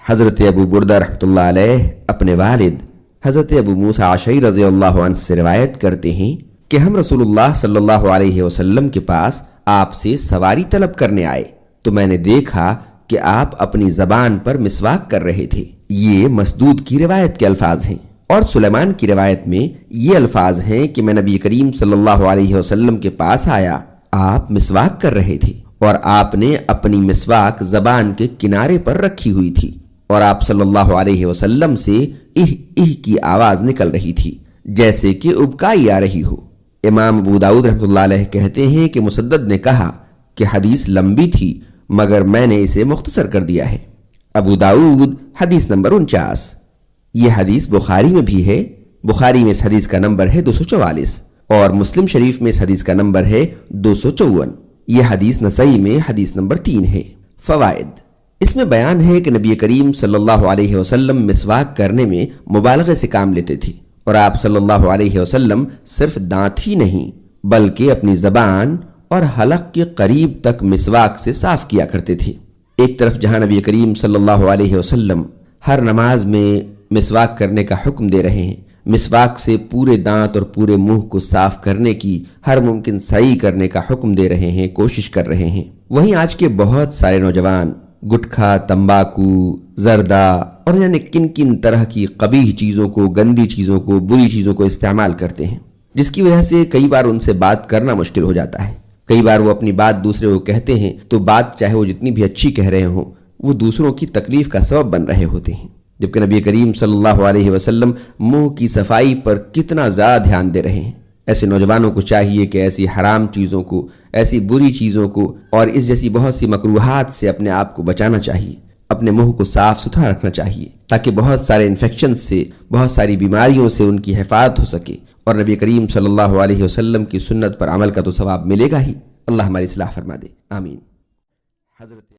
حضرت ابو بردہ رحمۃ اللہ علیہ اپنے والد حضرت ابو موسیٰ اشعری رضی اللہ عنہ سے روایت کرتے ہیں کہ ہم رسول اللہ صلی اللہ علیہ وسلم کے پاس آپ سے سواری طلب کرنے آئے تو میں نے دیکھا کہ آپ اپنی زبان پر مسواک کر رہے تھے۔ یہ مسدود کی روایت کے الفاظ ہیں، اور سلیمان کی روایت میں یہ الفاظ ہیں کہ میں نبی کریم صلی اللہ علیہ وسلم کے پاس آیا، آپ مسواک کر رہے تھے اور آپ نے اپنی مسواک زبان کے کنارے پر رکھی ہوئی تھی اور آپ صلی اللہ علیہ وسلم سے اہ کی آواز نکل رہی تھی جیسے کہ ابکائی آ رہی ہو۔ امام ابو داؤد رحمۃ اللہ علیہ کہتے ہیں کہ مسدد نے کہا کہ حدیث لمبی تھی مگر میں نے اسے مختصر کر دیا ہے۔ ابو داؤد حدیث نمبر 49۔ یہ حدیث بخاری میں بھی ہے، بخاری میں اس حدیث کا نمبر ہے 244 اور مسلم شریف میں اس حدیث کا نمبر ہے 254۔ یہ حدیث نسائی میں حدیث نمبر 3 ہے۔ فوائد: اس میں بیان ہے کہ نبی کریم صلی اللہ علیہ وسلم مسواک کرنے میں مبالغے سے کام لیتے تھے اور آپ صلی اللہ علیہ وسلم صرف دانت ہی نہیں بلکہ اپنی زبان اور حلق کے قریب تک مسواک سے صاف کیا کرتے تھے۔ ایک طرف جہاں نبی کریم صلی اللہ علیہ وسلم ہر نماز میں مسواک کرنے کا حکم دے رہے ہیں، مسواک سے پورے دانت اور پورے منہ کو صاف کرنے کی ہر ممکن سعی کرنے کا حکم دے رہے ہیں، کوشش کر رہے ہیں، وہیں آج کے بہت سارے نوجوان گٹکھا، تمباکو، زردہ اور یعنی کن کن طرح کی قبیح چیزوں کو، گندی چیزوں کو، بری چیزوں کو استعمال کرتے ہیں، جس کی وجہ سے کئی بار ان سے بات کرنا مشکل ہو جاتا ہے۔ کئی بار وہ اپنی بات دوسرے کو کہتے ہیں تو بات چاہے وہ جتنی بھی اچھی کہہ رہے ہوں وہ دوسروں کی تکلیف کا سبب بن رہے ہوتے ہیں، جبکہ نبی کریم صلی اللہ علیہ وسلم منہ کی صفائی پر کتنا زیادہ دھیان دے رہے ہیں۔ ایسے نوجوانوں کو چاہیے کہ ایسی حرام چیزوں کو، ایسی بری چیزوں کو اور اس جیسی بہت سی مکروہات سے اپنے آپ کو بچانا چاہیے، اپنے منہ کو صاف ستھرا رکھنا چاہیے تاکہ بہت سارے انفیکشن سے، بہت ساری بیماریوں سے ان کی حفاظت ہو سکے، اور نبی کریم صلی اللہ علیہ وسلم کی سنت پر عمل کا تو ثواب ملے گا ہی۔ اللہ ہماری اصلاح فرما دے، آمین۔ حضرت